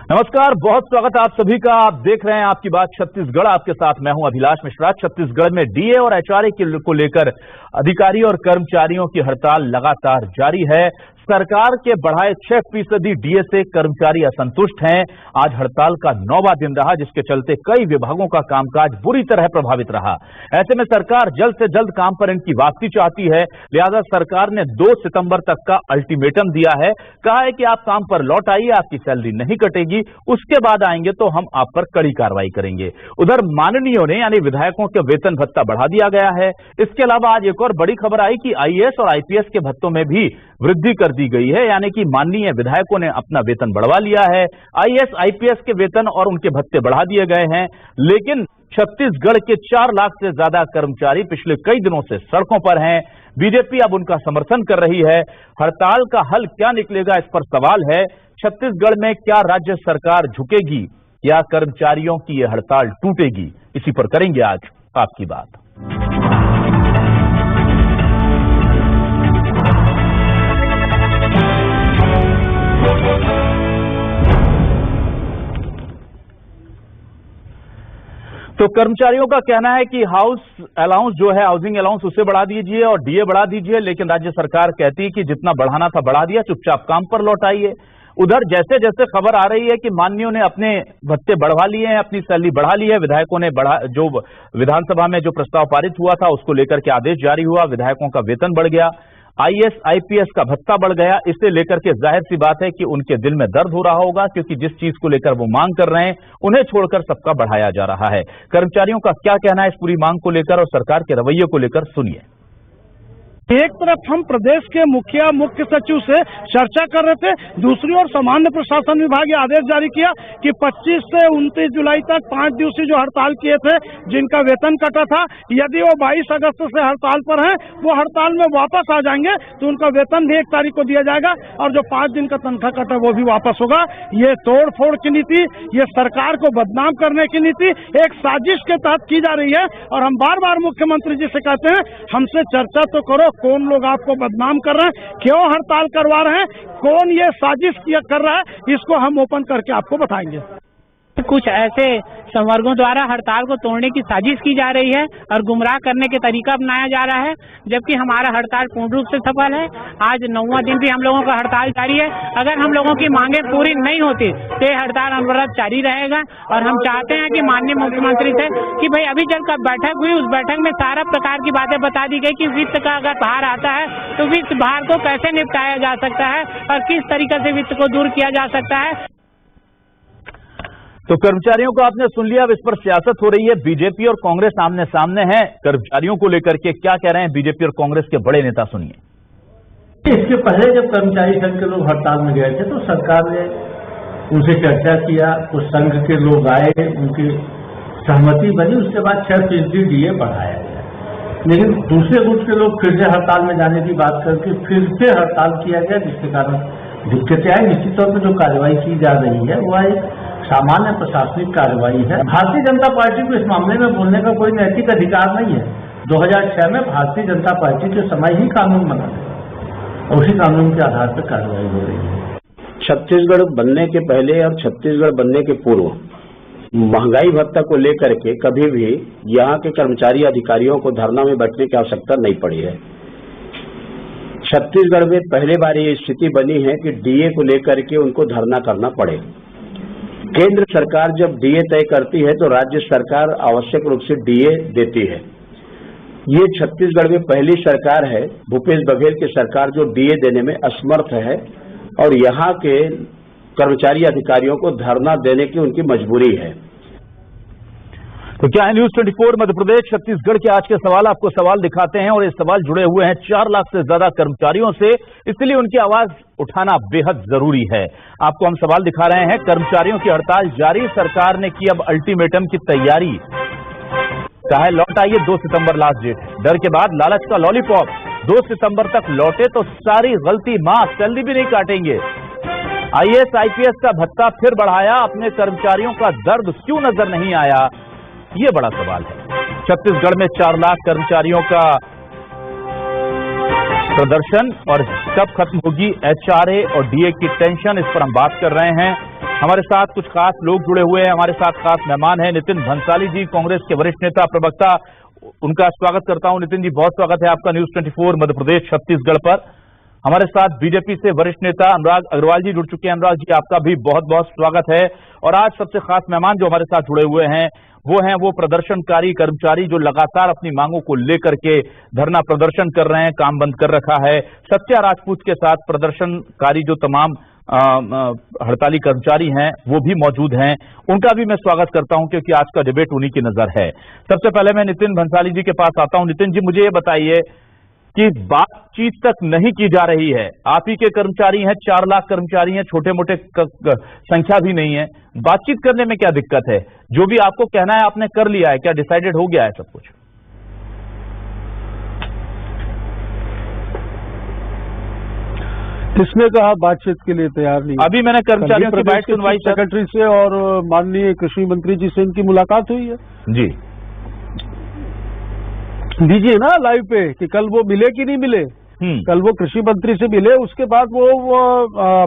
नमस्कार, बहुत स्वागत है आप सभी का। आप देख रहे हैं आपकी बात छत्तीसगढ़। आपके साथ मैं हूं अभिलाष मिश्रा। छत्तीसगढ़ में डीए और एचआरए को लेकर अधिकारी और कर्मचारियों की हड़ताल लगातार जारी है। सरकार के बढ़ाए 6% डीए से कर्मचारी असंतुष्ट हैं। आज हड़ताल का 9वां दिन रहा, जिसके चलते कई विभागों का कामकाज बुरी तरह प्रभावित रहा। ऐसे में सरकार जल्द से जल्द काम पर इनकी वापसी चाहती है। लिहाजा सरकार ने 2 सितंबर तक का अल्टीमेटम दिया है। कहा है कि आप काम पर लौट आइए, आपकी सैलरी नहीं कटेगी, उसके बाद आएंगे तो हम आप पर कड़ी कार्रवाई करेंगे। उधर माननीयों ने यानी विधायकों के वेतन भत्ता बढ़ा दिया गया है। इसके अलावा आज एक और बड़ी खबर आई कि आईएएस और आईपीएस के भत्तों में भी वृद्धि कर दी गई है, यानी कि माननीय विधायकों ने अपना वेतन बढ़वा लिया है। आईएएस आईपीएस के वेतन और उनके भत्ते बढ़ा दिए गए हैं। लेकिन छत्तीसगढ़ के 4 लाख से ज्यादा कर्मचारी पिछले कई दिनों से सड़कों पर हैं। बीजेपी अब उनका समर्थन कर रही है। हड़ताल का हल क्या निकलेगा, इस पर सवाल है। छत्तीसगढ़ में क्या राज्य सरकार झुकेगी या कर्मचारियों की यह हड़ताल टूटेगी, इसी पर करेंगे आज आपकी बात। तो कर्मचारियों का कहना है कि हाउस अलाउंस जो है, हाउसिंग अलाउंस, उसे बढ़ा दीजिए और डीए बढ़ा दीजिए। लेकिन राज्य सरकार कहती है कि जितना बढ़ाना था बढ़ा दिया, चुपचाप काम पर लौट आइए। उधर जैसे जैसे खबर आ रही है कि माननीयों ने अपने भत्ते बढ़वा लिए हैं, अपनी सैलरी बढ़ा ली है, विधायकों ने जो विधानसभा में जो प्रस्ताव पारित हुआ था उसको लेकर के आदेश जारी हुआ, विधायकों का वेतन बढ़ गया, आईएएस आईपीएस का भत्ता बढ़ गया। इसे लेकर के जाहिर सी बात है कि उनके दिल में दर्द हो रहा होगा, क्योंकि जिस चीज को लेकर वो मांग कर रहे हैं उन्हें छोड़कर सबका बढ़ाया जा रहा है। कर्मचारियों का क्या कहना है इस पूरी मांग को लेकर और सरकार के रवैये को लेकर, सुनिए। एक तरफ हम प्रदेश के मुख्य सचिव से चर्चा कर रहे थे, दूसरी ओर सामान्य प्रशासन विभाग आदेश जारी किया कि 25 से 29 जुलाई तक 5 दिवसीय जो हड़ताल किए थे, जिनका वेतन कटा था, यदि वो 22 अगस्त से हड़ताल पर हैं, वो हड़ताल में वापस आ जाएंगे तो उनका वेतन भी 1 तारीख को दिया जाएगा और जो 5 दिन का तनख्वाह कटा वो भी वापस होगा। ये तोड़ फोड़ की नीति, ये सरकार को बदनाम करने की नीति एक साजिश के तहत की जा रही है। और हम बार बार मुख्यमंत्री जी से कहते हैं, हमसे चर्चा तो करो, कौन लोग आपको बदनाम कर रहे हैं, क्यों हड़ताल करवा रहे हैं, कौन ये साजिश कर रहा है, इसको हम ओपन करके आपको बताएंगे। कुछ ऐसे संवर्गों द्वारा हड़ताल को तोड़ने की साजिश की जा रही है और गुमराह करने के तरीका अपनाया जा रहा है, जबकि हमारा हड़ताल पूर्ण रूप से सफल है। आज 9वां दिन भी हम लोगों का हड़ताल जारी है। अगर हम लोगों की मांगे पूरी नहीं होती तो ये हड़ताल अनवरत जारी रहेगा। और हम चाहते हैं कि माननीय मुख्यमंत्री से कि भाई अभी जब बैठक हुई, उस बैठक में सारा प्रकार की बातें बता दी गई कि वित्त का अगर भार आता है तो वित्त भार को कैसे निपटाया जा सकता है और किस तरीके से वित्त को दूर किया जा सकता है। तो कर्मचारियों को आपने सुन लिया। अब इस पर सियासत हो रही है। बीजेपी और कांग्रेस आमने सामने हैं। कर्मचारियों को लेकर के क्या कह रहे हैं बीजेपी और कांग्रेस के बड़े नेता, सुनिए। इसके पहले जब कर्मचारी संघ के लोग हड़ताल में गए थे तो सरकार ने उनसे चर्चा किया, कुछ संघ के लोग आए, उनकी सहमति बनी, उसके बाद 6% डीए बढ़ाया गया। लेकिन दूसरे गुट के लोग फिर से हड़ताल में जाने की बात करके फिर से हड़ताल किया गया, जिसके कारण दिक्कतें आई। निश्चित तौर पर जो कार्रवाई की जा रही है वह एक सामान्य प्रशासनिक कार्रवाई है। भारतीय जनता पार्टी को इस मामले में बोलने का कोई नैतिक अधिकार नहीं है। 2006 में भारतीय जनता पार्टी के समय ही कानून बना था और उसी कानून के आधार पर कार्रवाई हो रही है। छत्तीसगढ़ बनने के पहले और छत्तीसगढ़ बनने के पूर्व महंगाई भत्ता को लेकर के कभी भी यहाँ के कर्मचारी अधिकारियों को धरना में बैठने की आवश्यकता नहीं पड़ी है। छत्तीसगढ़ में पहले बार ये स्थिति बनी है कि डीए को लेकर के उनको धरना करना पड़े। केंद्र सरकार जब डीए तय करती है तो राज्य सरकार आवश्यक रूप से डीए देती है। ये छत्तीसगढ़ में पहली सरकार है, भूपेश बघेल की सरकार, जो डीए देने में असमर्थ है और यहाँ के कर्मचारी अधिकारियों को धरना देने की उनकी मजबूरी है। तो क्या है न्यूज 24 मध्य प्रदेश छत्तीसगढ़ के आज के सवाल आपको सवाल दिखाते हैं और ये सवाल जुड़े हुए हैं 4 लाख से ज्यादा कर्मचारियों से, इसलिए उनकी आवाज उठाना बेहद जरूरी है। आपको हम सवाल दिखा रहे हैं। कर्मचारियों की हड़ताल जारी, सरकार ने की अब अल्टीमेटम की तैयारी। चाहे लौट आइए, 2 सितंबर लास्ट डेट। डर के बाद लालच का लॉलीपॉप, 2 सितंबर तक लौटे तो सारी गलती माफ, सैलरी भी नहीं काटेंगे। आईएएस आईपीएस का भत्ता फिर बढ़ाया, अपने कर्मचारियों का दर्द क्यों नजर नहीं आया, ये बड़ा सवाल है। छत्तीसगढ़ में 4 लाख कर्मचारियों का प्रदर्शन और कब खत्म होगी एचआरए और डीए की टेंशन, इस पर हम बात कर रहे हैं। हमारे साथ कुछ खास लोग जुड़े हुए हैं, हमारे साथ खास मेहमान हैं नितिन भंसाली जी, कांग्रेस के वरिष्ठ नेता प्रवक्ता। उनका स्वागत करता हूं। नितिन जी, बहुत स्वागत है आपका न्यूज 24 मध्य प्रदेश छत्तीसगढ़ पर। हमारे साथ बीजेपी से वरिष्ठ नेता अनुराग अग्रवाल जी जुड़ चुके हैं। अनुराग जी, आपका भी बहुत बहुत स्वागत है। और आज सबसे खास मेहमान जो हमारे साथ जुड़े हुए हैं वो प्रदर्शनकारी कर्मचारी जो लगातार अपनी मांगों को लेकर के धरना प्रदर्शन कर रहे हैं, काम बंद कर रखा है। सत्या राजपूत के साथ प्रदर्शनकारी जो तमाम हड़ताली कर्मचारी हैं वो भी मौजूद हैं, उनका भी मैं स्वागत करता हूं क्योंकि आज का डिबेट उन्हीं की नजर है। सबसे पहले मैं नितिन भंसाली जी के पास आता हूं। नितिन जी, मुझे ये बताइए कि बातचीत तक नहीं की जा रही है। आप ही के कर्मचारी हैं, 4 लाख कर्मचारी हैं, छोटे मोटे संख्या भी नहीं है। बातचीत करने में क्या दिक्कत है? जो भी आपको कहना है आपने कर लिया है, क्या डिसाइडेड हो गया है सब कुछ? किसने कहा बातचीत के लिए तैयार नहीं? अभी मैंने कर्मचारियों की बात सुनवाई सेक्रेटरी से और माननीय कृषि मंत्री जी से इनकी मुलाकात हुई है जी। दीजिए ना लाइव पे कि कल वो मिले कि नहीं मिले। कल वो कृषि मंत्री से मिले, उसके बाद वो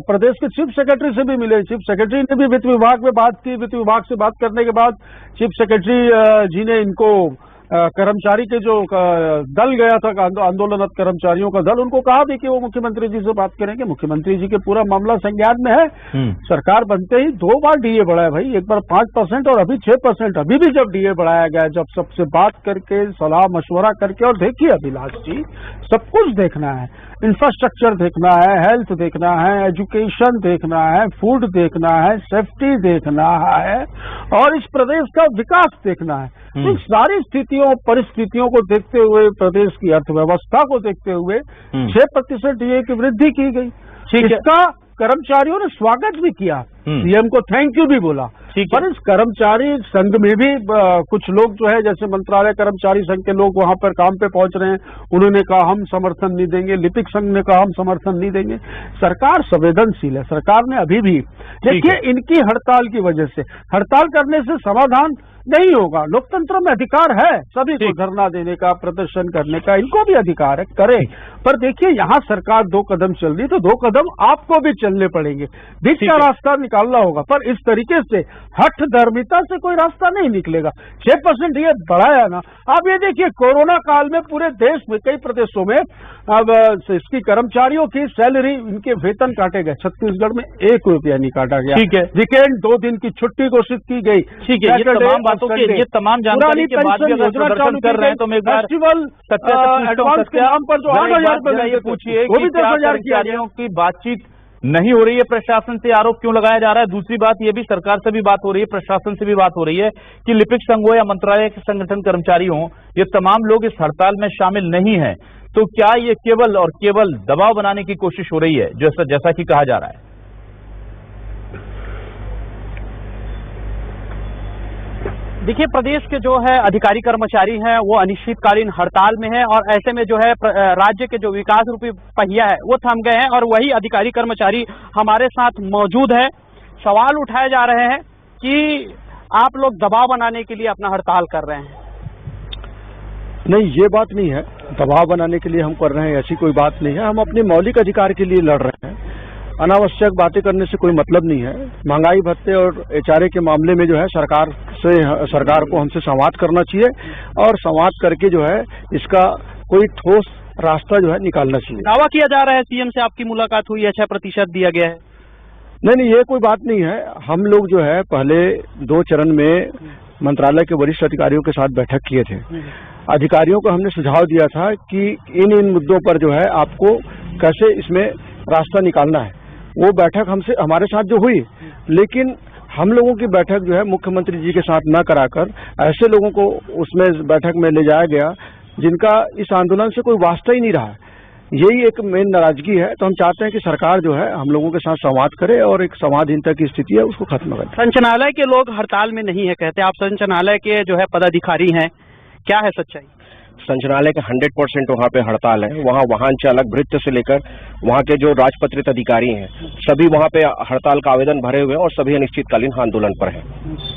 प्रदेश के चीफ सेक्रेटरी से भी मिले। चीफ सेक्रेटरी ने भी वित्त विभाग में बात की। वित्त विभाग से बात करने के बाद चीफ सेक्रेटरी जी ने इनको कर्मचारी के जो दल गया था, आंदोलनरत कर्मचारियों का दल, उनको कहा भी कि वो मुख्यमंत्री जी से बात करेंगे। मुख्यमंत्री जी के पूरा मामला संज्ञान में है। सरकार बनते ही 2 बार डीए बढ़ाया भाई, एक बार 5% और अभी 6%। अभी भी जब डीए बढ़ाया गया, जब सबसे बात करके सलाह मशवरा करके, और देखिए अभिलाष जी, सब कुछ देखना है, इंफ्रास्ट्रक्चर देखना है, हेल्थ देखना है, एजुकेशन देखना है, फूड देखना है, सेफ्टी देखना है और इस प्रदेश का विकास देखना है। इन सारी स्थितियों परिस्थितियों को देखते हुए, प्रदेश की अर्थव्यवस्था को देखते हुए 6% डीए की वृद्धि की गई। इसका कर्मचारियों ने स्वागत भी किया, सीएम को थैंक यू भी बोला। पर इस कर्मचारी संघ में भी कुछ लोग जो है, जैसे मंत्रालय कर्मचारी संघ के लोग वहां पर काम पे पहुंच रहे हैं, उन्होंने कहा हम समर्थन नहीं देंगे। लिपिक संघ ने कहा हम समर्थन नहीं देंगे। सरकार संवेदनशील है। सरकार ने अभी भी, देखिए इनकी हड़ताल की वजह से, हड़ताल करने से समाधान नहीं होगा। लोकतंत्र में अधिकार है सभी को धरना देने का, प्रदर्शन करने का, इनको भी अधिकार है, करें। पर देखिए यहाँ सरकार 2 कदम चल रही, तो 2 कदम आपको भी चलने पड़ेंगे। बीच का रास्ता निकालना होगा। पर इस तरीके से हठ धर्मिता से कोई रास्ता नहीं निकलेगा। 6% ये बढ़ाया ना। अब ये देखिए कोरोना काल में पूरे देश में कई प्रदेशों में अब इसकी कर्मचारियों की सैलरी, इनके वेतन काटे गए। छत्तीसगढ़ में 1 रुपया नहीं काटा गया। ठीक है। वीकेंड 2 दिन की छुट्टी घोषित की गई। ठीक है, ये तमाम जानकारी के बाद भी अगर प्रदर्शन कर रहे हैं तो मैं एक बार एडवांस के नाम पर जो 8,000 रुपए ये पूछिए कि क्या कर्मचारियों की बातचीत नहीं हो रही है? प्रशासन से आरोप क्यों लगाया जा रहा है? दूसरी बात ये भी, सरकार से भी बात हो रही है, प्रशासन से भी बात हो रही है कि लिपिक संघ हो या मंत्रालय के संगठन कर्मचारी हो, ये तमाम लोग इस हड़ताल में शामिल नहीं है। तो क्या ये केवल और केवल दबाव बनाने की कोशिश हो रही है, जैसा कि कहा जा रहा है? देखिए, प्रदेश के जो है अधिकारी कर्मचारी हैं वो अनिश्चितकालीन हड़ताल में है और ऐसे में जो है राज्य के जो विकास रूपी पहिया है वो थम गए हैं और वही अधिकारी कर्मचारी हमारे साथ मौजूद है। सवाल उठाए जा रहे हैं कि आप लोग दबाव बनाने के लिए अपना हड़ताल कर रहे हैं। नहीं, ये बात नहीं है। दबाव बनाने के लिए हम कर रहे हैं ऐसी कोई बात नहीं है। हम अपने मौलिक अधिकार के लिए लड़ रहे हैं। अनावश्यक बातें करने से कोई मतलब नहीं है। महंगाई भत्ते और एचआरए के मामले में जो है सरकार को हमसे संवाद करना चाहिए और संवाद करके जो है इसका कोई ठोस रास्ता जो है निकालना चाहिए। दावा किया जा रहा है सीएम से आपकी मुलाकात हुई है, 6% दिया गया है। नहीं, ये कोई बात नहीं है। हम लोग जो है पहले 2 चरण में मंत्रालय के वरिष्ठ अधिकारियों के साथ बैठक किए थे। अधिकारियों को हमने सुझाव दिया था कि इन मुद्दों पर जो है आपको कैसे इसमें रास्ता निकालना है। वो बैठक हमारे साथ जो हुई, लेकिन हम लोगों की बैठक जो है मुख्यमंत्री जी के साथ न कराकर ऐसे लोगों को उसमें बैठक में ले जाया गया जिनका इस आंदोलन से कोई वास्ता ही नहीं रहा। यही एक मेन नाराजगी है। तो हम चाहते हैं कि सरकार जो है हम लोगों के साथ संवाद करे और एक संवादहीनता की स्थिति है उसको खत्म करे। संचालनालय के लोग हड़ताल में नहीं है कहते, आप संचालनालय के जो है पदाधिकारी हैं, क्या है सच्चाई? संचालनालय का 100% वहाँ पे हड़ताल है। वहाँ वाहन चालक भृत्य से लेकर वहाँ के जो राजपत्रित अधिकारी हैं सभी वहाँ पे हड़ताल का आवेदन भरे हुए हैं और सभी अनिश्चितकालीन आंदोलन पर हैं।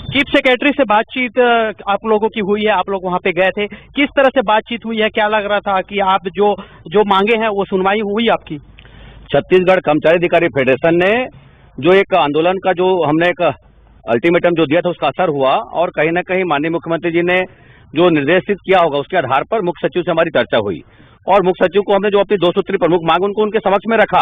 चीफ सेक्रेटरी से बातचीत आप लोगों की हुई है, आप लोग वहाँ पे गए थे, किस तरह से बातचीत हुई है? क्या लग रहा था कि आप जो मांगे हैं वो सुनवाई हुई आपकी? छत्तीसगढ़ कर्मचारी अधिकारी फेडरेशन ने जो एक आंदोलन का जो हमने एक अल्टीमेटम जो दिया था उसका असर हुआ और कहीं ना कहीं माननीय मुख्यमंत्री जी ने जो निर्देशित किया होगा उसके आधार पर मुख्य सचिव से हमारी चर्चा हुई और मुख्य सचिव को हमने जो अपनी 2 सूत्री प्रमुख मांग उनको उनके समक्ष में रखा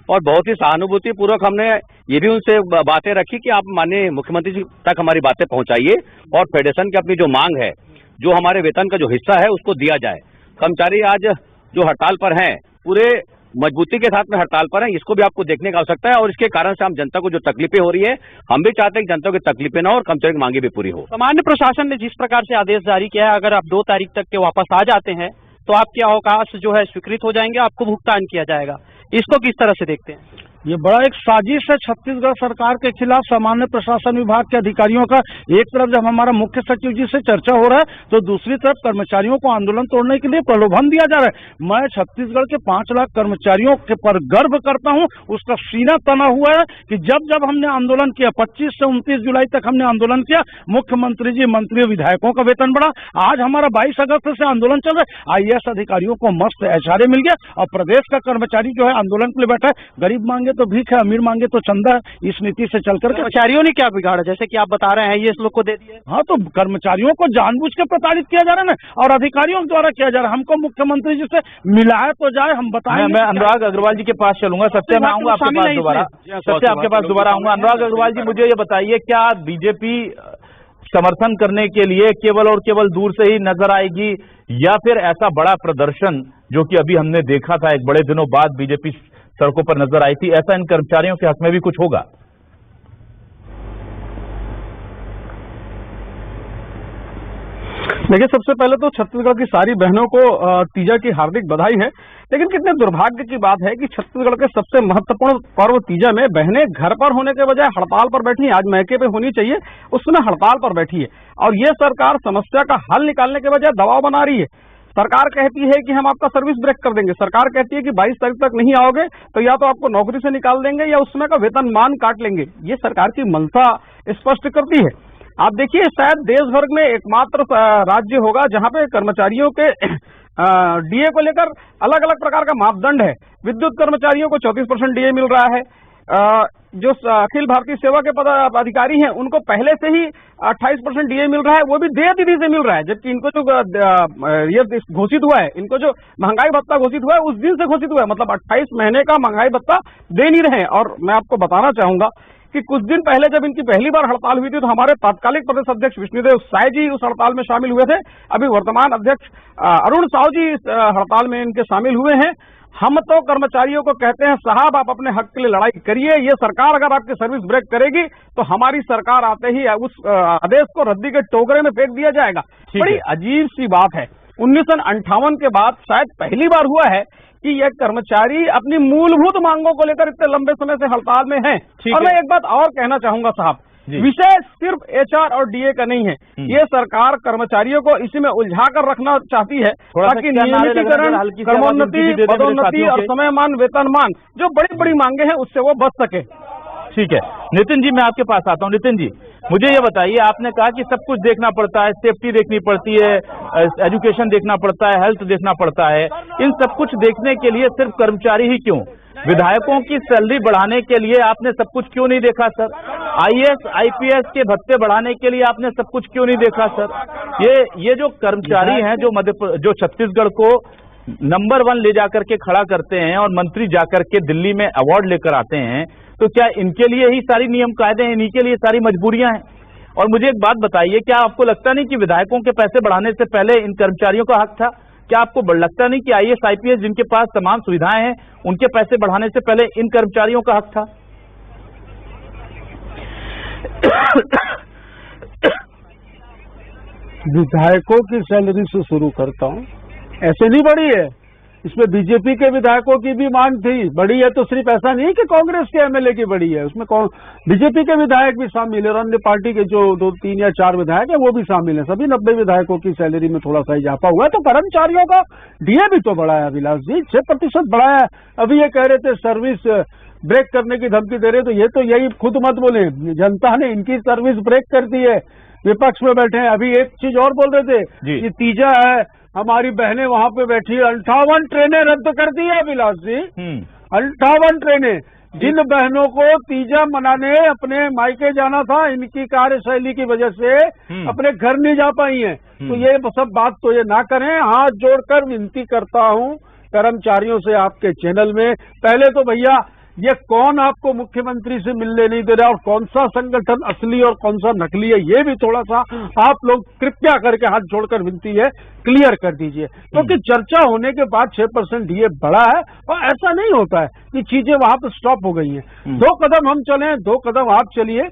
और बहुत ही सहानुभूति पूर्वक हमने ये भी उनसे बातें रखी कि आप माननीय मुख्यमंत्री जी तक हमारी बातें पहुंचाइए और फेडरेशन की अपनी जो मांग है, जो हमारे वेतन का जो हिस्सा है उसको दिया जाए। कर्मचारी आज जो हड़ताल पर हैं पूरे मजबूती के साथ में हड़ताल पर हैं, इसको भी आपको देखने की आवश्यकता है और इसके कारण से हम जनता को जो तकलीफें हो रही है, हम भी चाहते हैं कि जनता की तकलीफें ना हो और कर्मचारी की मांगे भी पूरी हो। सामान्य प्रशासन ने जिस प्रकार से आदेश जारी किया है, अगर आप 2 तारीख तक के वापस आ जाते हैं तो आपके अवकाश जो है स्वीकृत हो जाएंगे, आपको भुगतान किया जाएगा। इसको किस तरह से देखते हैं? ये बड़ा एक साजिश है छत्तीसगढ़ सरकार के खिलाफ सामान्य प्रशासन विभाग के अधिकारियों का। एक तरफ जब हमारा मुख्य सचिव जी से चर्चा हो रहा है तो दूसरी तरफ कर्मचारियों को आंदोलन तोड़ने के लिए प्रलोभन दिया जा रहा है। मैं छत्तीसगढ़ के 5 लाख कर्मचारियों के पर गर्व करता हूं, उसका सीना तना हुआ है कि जब जब हमने आंदोलन किया 25 से 29 जुलाई तक हमने आंदोलन किया, मुख्यमंत्री जी, मंत्री, विधायकों का वेतन बढ़ा। आज हमारा 22 अगस्त से आंदोलन चल रहा है, IAS अधिकारियों को मस्त एचआरए मिल गया और प्रदेश का कर्मचारी जो है आंदोलन के लिए बैठा है। गरीब मांगे तो भीख है, अमीर मांगे तो चंदा है। इस नीति से चलकर कर्मचारियों ने क्या बिगाड़ा, जैसे कि आप बता रहे हैं ये इस लोग को दे दिए? हाँ, तो कर्मचारियों को जानबूझ के प्रताड़ित किया जा रहा है ना और अधिकारियों द्वारा किया जा रहा है। हमको मुख्यमंत्री जी से मिलाया तो जाए, हम बताएं। मैं अनुराग अग्रवाल जी के पास चलूंगा। सत्य, मैं आऊंगा आपके पास दोबारा। सत्य, आपके पास दोबारा आऊंगा। अनुराग अग्रवाल जी, मुझे ये बताइए, क्या बीजेपी समर्थन करने के लिए केवल और केवल दूर से ही नजर आएगी या फिर ऐसा बड़ा प्रदर्शन जो कि अभी हमने देखा था, एक बड़े दिनों बाद बीजेपी सड़कों पर नजर आई थी, ऐसा इन कर्मचारियों के हक में भी कुछ होगा? देखिए, सबसे पहले तो छत्तीसगढ़ की सारी बहनों को तीजा की हार्दिक बधाई है। लेकिन कितने दुर्भाग्य की बात है कि छत्तीसगढ़ के सबसे महत्वपूर्ण पर्व तीजा में बहनें घर पर होने के बजाय हड़ताल पर बैठी हैं। आज मैके पे होनी चाहिए, उस समय हड़ताल पर बैठी है और ये सरकार समस्या का हल निकालने के बजाय दबाव बना रही है। सरकार कहती है कि हम आपका सर्विस ब्रेक कर देंगे, सरकार कहती है कि 22 तारीख तक नहीं आओगे तो या तो आपको नौकरी से निकाल देंगे या उस समय का वेतनमान काट लेंगे। ये सरकार की मंशा स्पष्ट करती है। आप देखिए, शायद देश भर में एकमात्र राज्य होगा जहां पे कर्मचारियों के डीए को लेकर अलग अलग प्रकार का मापदंड है। विद्युत कर्मचारियों को 34% डीए मिल रहा है। जो अखिल भारतीय सेवा के अधिकारी हैं उनको पहले से ही 28% डीए मिल रहा है, वो भी देय तिथि से मिल रहा है। जबकि इनको जो ये घोषित हुआ है, इनको जो महंगाई भत्ता घोषित हुआ है उस दिन से घोषित हुआ है, मतलब 28 महीने का महंगाई भत्ता दे नहीं रहे हैं। और मैं आपको बताना चाहूंगा कि कुछ दिन पहले जब इनकी पहली बार हड़ताल हुई थी तो हमारे तात्कालिक प्रदेश अध्यक्ष विष्णुदेव साय जी उस हड़ताल में शामिल हुए थे। अभी वर्तमान अध्यक्ष अरुण साहू जी इस हड़ताल में इनके शामिल हुए हैं। हम तो कर्मचारियों को कहते हैं, साहब आप अपने हक के लिए लड़ाई करिए। ये सरकार अगर आपकी सर्विस ब्रेक करेगी तो हमारी सरकार आते ही उस आदेश को रद्दी के टोकरे में फेंक दिया जाएगा। बड़ी अजीब सी बात है, 1958 के बाद शायद पहली बार हुआ है कि यह कर्मचारी अपनी मूलभूत मांगों को लेकर इतने लंबे समय से हड़ताल में हैं। और मैं एक बात और कहना चाहूंगा साहब, विषय सिर्फ एचआर और डीए का नहीं है। ये सरकार कर्मचारियों को इसी में उलझा कर रखना चाहती है ताकि नियमितीकरण, क्रमोन्नति, पदोन्नति और समयमान, वेतनमान जो बड़ी बड़ी मांगे हैं उससे वो बच सके। ठीक है, नितिन जी मैं आपके पास आता हूं। नितिन जी, मुझे ये बताइए, आपने कहा कि सब कुछ देखना पड़ता है, सेफ्टी देखनी पड़ती है, एजुकेशन देखना पड़ता है, हेल्थ देखना पड़ता है। इन सब कुछ देखने के लिए सिर्फ कर्मचारी ही क्यों, विधायकों की सैलरी बढ़ाने के लिए आपने सब कुछ क्यों नहीं देखा सर? IAS IPS के भत्ते बढ़ाने के लिए आपने सब कुछ क्यों नहीं देखा सर? ये जो कर्मचारी हैं जो छत्तीसगढ़ को नंबर 1 ले जाकर के खड़ा करते हैं और मंत्री जाकर के दिल्ली में अवार्ड लेकर आते हैं, तो क्या इनके लिए ही सारी नियम कायदे हैं, इन्हीं के लिए सारी मजबूरियां हैं? और मुझे एक बात बताइए, क्या आपको लगता नहीं कि विधायकों के पैसे बढ़ाने से पहले इन कर्मचारियों का हक था? क्या आपको लगता नहीं कि IAS IPS जिनके पास तमाम सुविधाएं हैं उनके पैसे बढ़ाने से पहले इन कर्मचारियों का हक था? विधायकों की सैलरी से शुरू करता हूं। ऐसे नहीं बढ़ी है, इसमें बीजेपी के विधायकों की भी मांग थी। बढ़ी है तो सिर्फ ऐसा नहीं कि कांग्रेस के एमएलए की बढ़ी है, उसमें बीजेपी के विधायक भी शामिल है और अन्य पार्टी के जो 2, 3 या 4 विधायक है वो भी शामिल है। सभी 90 विधायकों की सैलरी में थोड़ा सा इजाफा हुआ है। तो कर्मचारियों का डीए भी तो बढ़ा है अभिलाष जी, 6% बढ़ाया है। अभी ये कह रहे थे सर्विस ब्रेक करने की धमकी दे रहे, तो ये तो यही खुद मत बोले, जनता ने इनकी सर्विस ब्रेक कर दी है। विपक्ष में बैठे हैं। अभी एक चीज और बोल रहे थे कि तीजा है, हमारी बहनें वहां पे बैठी है, 58 ट्रेनें रद्द कर दी है अभिलाष जी। 58 ट्रेनें जिन बहनों को तीजा मनाने अपने मायके जाना था, इनकी कार्यशैली की वजह से अपने घर नहीं जा पाई हैं। तो ये सब बात तो ये ना करें। हाथ जोड़कर विनती करता हूं कर्मचारियों से आपके चैनल में, पहले तो भैया ये कौन आपको मुख्यमंत्री से मिलने नहीं दे रहा और कौन सा संगठन असली और कौन सा नकली है, ये भी थोड़ा सा आप लोग कृपया करके हाथ जोड़कर विनती है क्लियर कर दीजिए। क्योंकि चर्चा होने के बाद 6% डीए बढ़ा है और ऐसा नहीं होता है कि चीजें वहां पर स्टॉप हो गई हैं। 2 कदम हम चले, 2 कदम आप चलिए,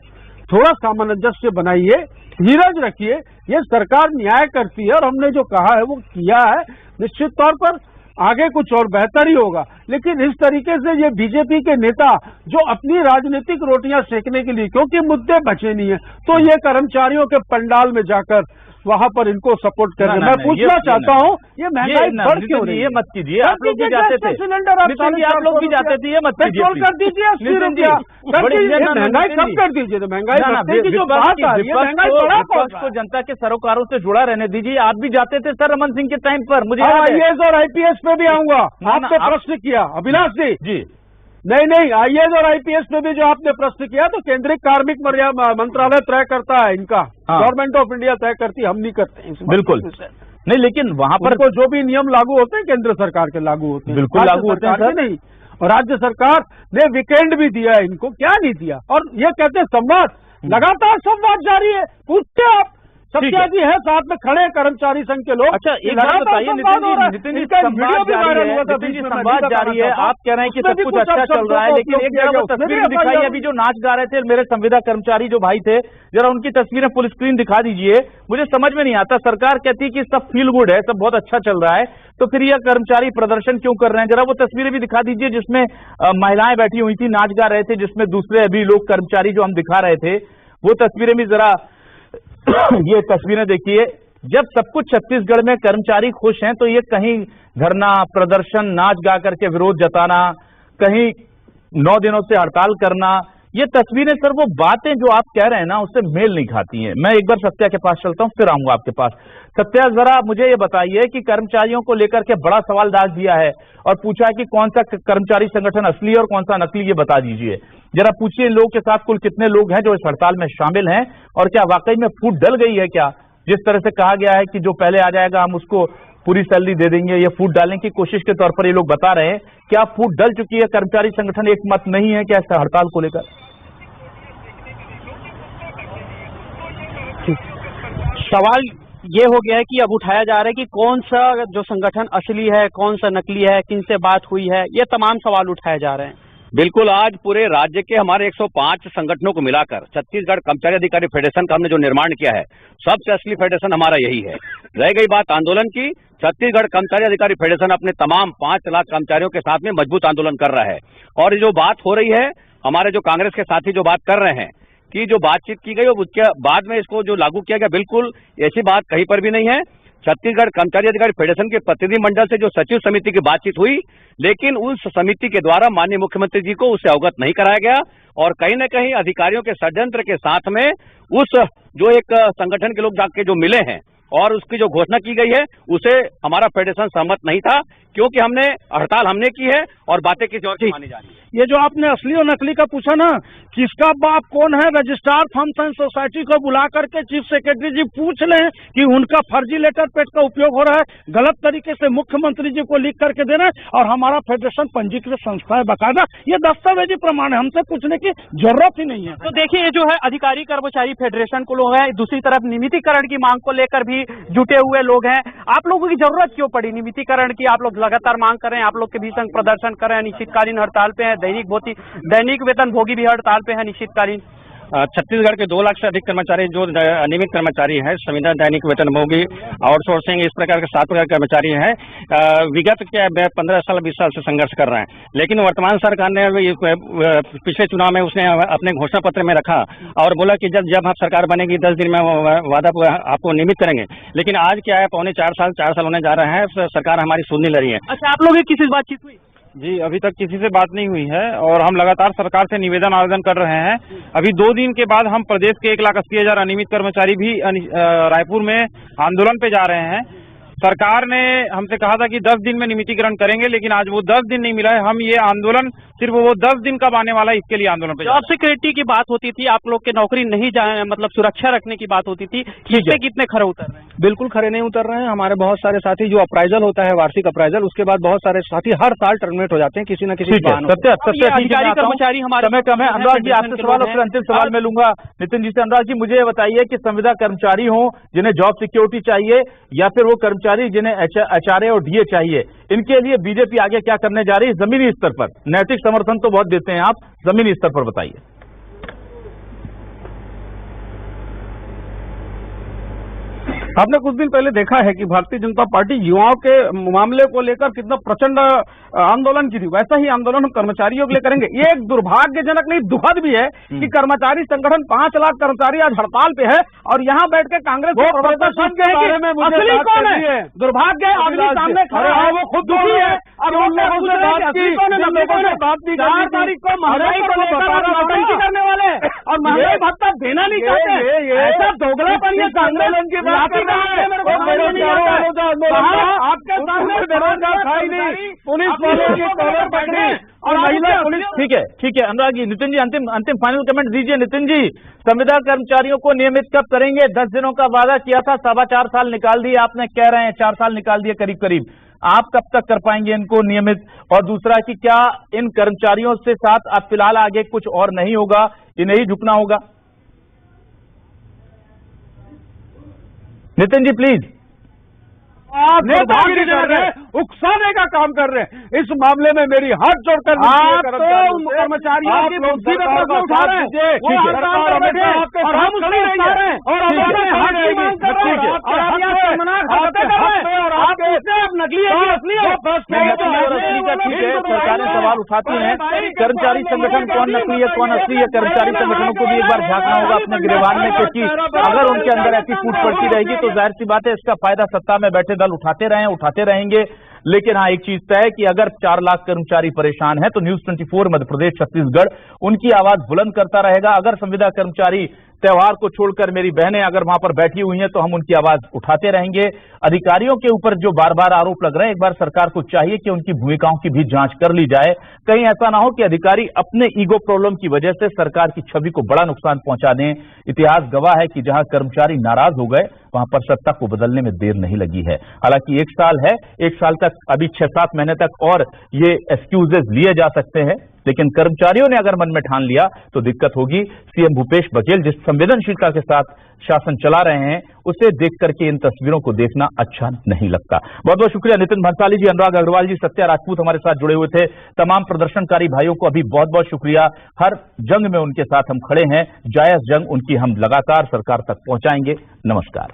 थोड़ा सामंजस्य बनाइए, धीरज रखिए। ये सरकार न्याय करती है और हमने जो कहा है वो किया है। निश्चित तौर पर आगे कुछ और बेहतर ही होगा, लेकिन इस तरीके से ये बीजेपी के नेता जो अपनी राजनीतिक रोटियां सेकने के लिए, क्योंकि मुद्दे बचे नहीं है, तो ये कर्मचारियों के पंडाल में जाकर वहां पर इनको सपोर्ट कर रहे हैं। मैं पूछना चाहता हूँ ये महंगाई बढ़ क्यों रही है? ये मत कीजिए, आप लोग भी जाते थे सिलेंडर, आप लोग भी जाते थे, ये मत कीजिए, पेट्रोल कर दीजिए 80 रुपया, महंगाई कम कर दीजिए। तो महंगाई बढ़ने की जो बात आ रही है, महंगाई बढ़ा कौन रहा है? जनता के सरोकारों से जुड़ा रहने दीजिए। आप भी जाते थे सर रमन सिंह के टाइम पर, मुझे IAS और IPS पे भी आऊंगा। आपने प्रश्न किया अभिलाष जी, नहीं IAS और IPS पे भी जो आपने प्रश्न किया, तो केंद्रीय कार्मिक मंत्रालय तय करता है इनका, गवर्नमेंट ऑफ इंडिया तय करती है, हम नहीं करते। बिल्कुल नहीं, लेकिन वहां पर जो भी नियम लागू होते हैं केंद्र सरकार के लागू होते हैं, बिल्कुल लागू होते हैं सर। नहीं, और राज्य सरकार ने वीकेंड भी दिया है इनको, क्या नहीं दिया। और ये कहते हैं संवाद, लगातार संवाद जारी है। पूछते आप सत्या जी है साथ में खड़े कर्मचारी संघ के लोग। अच्छा एक बात बताइए नितिन जी, संवाद जारी है, आप कह रहे हैं कि सब कुछ अच्छा चल रहा है, लेकिन एक जगह वो तस्वीर दिखाई, अभी जो नाच गा रहे थे मेरे संविदा कर्मचारी जो भाई थे, जरा उनकी तस्वीरें फुल स्क्रीन दिखा दीजिए। मुझे समझ में नहीं आता, सरकार कहती है कि सब फील गुड है, सब बहुत अच्छा चल रहा है, तो फिर यह कर्मचारी प्रदर्शन क्यों कर रहे हैं? जरा वो तस्वीरें भी दिखा दीजिए जिसमें महिलाएं बैठी हुई थी, नाच गा रहे थे, जिसमें दूसरे अभी लोग कर्मचारी जो हम दिखा रहे थे, वो तस्वीरें भी जरा ये तस्वीरें देखिए। जब सब कुछ छत्तीसगढ़ में कर्मचारी खुश हैं, तो ये कहीं धरना प्रदर्शन नाच गा करके विरोध जताना, कहीं 9 दिनों से हड़ताल करना, ये तस्वीरें सर वो बातें जो आप कह रहे हैं ना उससे मेल नहीं खाती हैं। मैं एक बार सत्या के पास चलता हूं, फिर आऊंगा आपके पास। सत्या जरा मुझे ये बताइए कि कर्मचारियों को लेकर के बड़ा सवाल दाग दिया है और पूछा है कि कौन सा कर्मचारी संगठन असली और कौन सा नकली, ये बता दीजिए। जरा पूछिए लोगों के साथ कुल कितने लोग हैं जो इस हड़ताल में शामिल हैं, और क्या वाकई में फूट डल गई है क्या? जिस तरह से कहा गया है कि जो पहले आ जाएगा हम उसको पूरी सैलरी दे देंगे, ये फूट डालने की कोशिश के तौर पर ये लोग बता रहे हैं। क्या फूट डल चुकी है? कर्मचारी संगठन एक मत नहीं है क्या इस हड़ताल को लेकर? सवाल ये हो गया है कि अब उठाया जा रहा है कि कौन सा जो संगठन असली है, कौन सा नकली है, किनसे बात हुई है, ये तमाम सवाल उठाए जा रहे हैं। बिल्कुल, आज पूरे राज्य के हमारे 105 संगठनों को मिलाकर छत्तीसगढ़ कर्मचारी अधिकारी फेडरेशन का हमने जो निर्माण किया है, सबसे असली फेडरेशन हमारा यही है। रह गई बात आंदोलन की, छत्तीसगढ़ कर्मचारी अधिकारी फेडरेशन अपने तमाम 5 लाख कर्मचारियों के साथ में मजबूत आंदोलन कर रहा है। और जो बात हो रही है, हमारे जो कांग्रेस के साथी जो बात कर रहे हैं कि जो बातचीत की गई और उसके बाद में इसको जो लागू किया गया, बिल्कुल ऐसी बात कहीं पर भी नहीं है। छत्तीसगढ़ कर्मचारी अधिकारी फेडरेशन के प्रतिनिधि मंडल से जो सचिव समिति की बातचीत हुई, लेकिन उस समिति के द्वारा माननीय मुख्यमंत्री जी को उससे अवगत नहीं कराया गया, और कहीं न कहीं अधिकारियों के षड्यंत्र के साथ में उस जो एक संगठन के लोग जाके जो मिले हैं और उसकी जो घोषणा की गई है उसे हमारा फेडरेशन सहमत नहीं था, क्योंकि हमने हड़ताल हमने की है और बातें किसी और की मानी जा रही है। ये जो आपने असली और नकली का पूछा ना, किसका बाप कौन है, रजिस्ट्रार फर्म्स एंड सोसाइटी को बुला करके चीफ सेक्रेटरी जी पूछ लें कि उनका फर्जी लेटर पेड का उपयोग हो रहा है, गलत तरीके से मुख्यमंत्री जी को लिख करके देना है, और हमारा फेडरेशन पंजीकृत संस्था है बाकायदा, ये दस्तावेजी प्रमाण है, हमसे पूछने की जरूरत ही नहीं है। तो देखिए, ये जो है अधिकारी कर्मचारी फेडरेशन को लोग हैं, दूसरी तरफ नियमितीकरण की मांग को लेकर भी जुटे हुए लोग हैं। आप लोगों की जरूरत क्यों पड़ी नियमितीकरण की? आप लोग लगातार मांग कर रहे हैं, आप लोग के भी संग प्रदर्शन कर रहे हैं, अनिश्चितकालीन हड़ताल पे है, दैनिक वेतन भोगी भी हड़ताल पे है अनिश्चितकालीन। छत्तीसगढ़ के 2 लाख से अधिक कर्मचारी जो अनियमित कर्मचारी हैं, संविदा दैनिक वेतनभोगी, आउटसोर्सिंग, इस प्रकार के 7 प्रकार के कर्मचारी हैं, विगत के 15 साल 20 साल से संघर्ष कर रहे हैं। लेकिन वर्तमान सरकार ने पिछले चुनाव में उसने अपने घोषणा पत्र में रखा और बोला कि जब आप सरकार बनेगी 10 दिन में वादा आपको नियमित करेंगे। लेकिन आज क्या है, पौने 4 साल होने जा रहे हैं, सरकार हमारी सुन नहीं ले रही है। अच्छा, आप लोगों की किसी बातचीत हुई? जी, अभी तक किसी से बात नहीं हुई है और हम लगातार सरकार से निवेदन आवेदन कर रहे हैं। अभी 2 दिन के बाद हम प्रदेश के 1,80,000 अनियमित कर्मचारी भी रायपुर में आंदोलन पे जा रहे हैं। सरकार ने हमसे कहा था कि 10 दिन में नियमितीकरण करेंगे, लेकिन आज वो 10 दिन नहीं मिला है। हम ये आंदोलन सिर्फ वो 10 दिन कब आने वाला है इसके लिए आंदोलन पे जॉब सिक्योरिटी की बात होती थी, आप लोग के नौकरी नहीं जाए, मतलब सुरक्षा रखने की बात होती थी, इससे कितने खरे उतर रहे हैं? बिल्कुल खरे नहीं उतर रहे हैं। हमारे बहुत सारे साथी जो अप्राइजल होता है, वार्षिक अप्राइजल, उसके बाद बहुत सारे साथी हर साल टर्मिनेट हो जाते हैं किसी न किसी कारण। सत्य अधिकारी कर्मचारी हमारे समय कम है। अनुराग जी आपसे सवाल और फिर अंतिम सवाल मैं लूंगा नितिन जी से। अनुराग जी मुझे बताइए कि संविदा कर्मचारी हो जिन्हें जॉब सिक्योरिटी चाहिए या फिर वो कर्मचारी जिन्हें एचआरए और डीए चाहिए, इनके लिए बीजेपी आगे क्या करने जा रही है जमीनी स्तर पर? नैतिक समर्थन तो बहुत देते हैं आप, जमीनी स्तर पर बताइए। आपने कुछ दिन पहले देखा है कि भारतीय जनता पार्टी युवाओं के मामले को लेकर कितना प्रचंड आंदोलन की थी, वैसा ही आंदोलन हम कर्मचारियों के लिए करेंगे। ये एक दुर्भाग्यजनक नहीं दुखद भी है कि कर्मचारी संगठन 5 लाख कर्मचारी आज हड़ताल पे है और यहाँ बैठ के कांग्रेस प्रदर्शन के बारे में असली कौन है? दुर्भाग्य आदमी सामने खड़ा है, वो खुद दुखी है। अब उन लोगों से बात की, 4 तारीख को महंगाई को लेकर नौटंकी करने वाले और महंगाई भत्ता देना नहीं चाहते, ऐसा दोगलापन ये आंदोलन की बात आपके सामने बेरोजगार खाई नहीं, पुलिस वालों की कॉलर पकड़ी और महिला पुलिस। ठीक है अनुराग जी। नितिन जी अंतिम फाइनल कमेंट दीजिए। नितिन जी, संविदा कर्मचारियों को नियमित कब करेंगे? 10 दिनों का वादा किया था, 4.25 साल निकाल दिए आपने, कह रहे हैं 4 साल निकाल दिए करीब करीब। आप कब तक कर पाएंगे इनको नियमित? और दूसरा कि क्या इन कर्मचारियों से साथ अब फिलहाल आगे कुछ और नहीं होगा, इन्हें ही झुकना होगा? नितिन जी प्लीज। नेतागिरी कर रहे हैं, उकसाने का काम कर रहे हैं। इस मामले में मेरी हाथ जोड़कर कर्मचारियों की मुसीबत को उठा रहे हैं, और हम उसमें उठा रहे हैं और हमारे मांग कर रहे हैं और आप यहाँ शर्मनाक हरकतें कर रहे हैं और आप इससे अब नकली है कि असली है? ठीक है, सरकारें सवाल उठाती हैं, कर्मचारी संगठन कौन नकली है कौन असली है, कर्मचारी संगठनों को भी एक बार झांकना होगा अपने गिरबान में, क्योंकि अगर उनके अंदर ऐसी फूट पड़ती रहेगी तो जाहिर सी बात है इसका फायदा सत्ता में बैठे दल उठाते रहेंगे। लेकिन हाँ, एक चीज तय है कि अगर 4 लाख कर्मचारी परेशान है तो न्यूज 24 मध्य प्रदेश छत्तीसगढ़ उनकी आवाज बुलंद करता रहेगा। अगर संविदा कर्मचारी त्योहार को छोड़कर मेरी बहनें अगर वहां पर बैठी हुई हैं तो हम उनकी आवाज उठाते रहेंगे। अधिकारियों के ऊपर जो बार बार आरोप लग रहे हैं, एक बार सरकार को चाहिए कि उनकी भूमिकाओं की भी जांच कर ली जाए। कहीं ऐसा ना हो कि अधिकारी अपने ईगो प्रॉब्लम की वजह से सरकार की छवि को बड़ा नुकसान पहुंचा दें। इतिहास गवाह है कि जहां कर्मचारी नाराज हो गए वहां पर सत्ता को बदलने में देर नहीं लगी है। हालांकि 1 साल है, 1 साल तक अभी 6-7 महीने तक और ये एक्सक्यूजेज लिए जा सकते हैं, लेकिन कर्मचारियों ने अगर मन में ठान लिया तो दिक्कत होगी। सीएम भूपेश बघेल जिस संवेदनशीलता के साथ शासन चला रहे हैं उसे देख करके इन तस्वीरों को देखना अच्छा नहीं लगता। बहुत बहुत शुक्रिया नितिन भंसाली जी, अनुराग अग्रवाल जी, सत्या राजपूत हमारे साथ जुड़े हुए थे। तमाम प्रदर्शनकारी भाइयों को अभी बहुत बहुत शुक्रिया। हर जंग में उनके साथ हम खड़े हैं, जायज जंग उनकी हम लगातार सरकार तक पहुंचाएंगे। नमस्कार।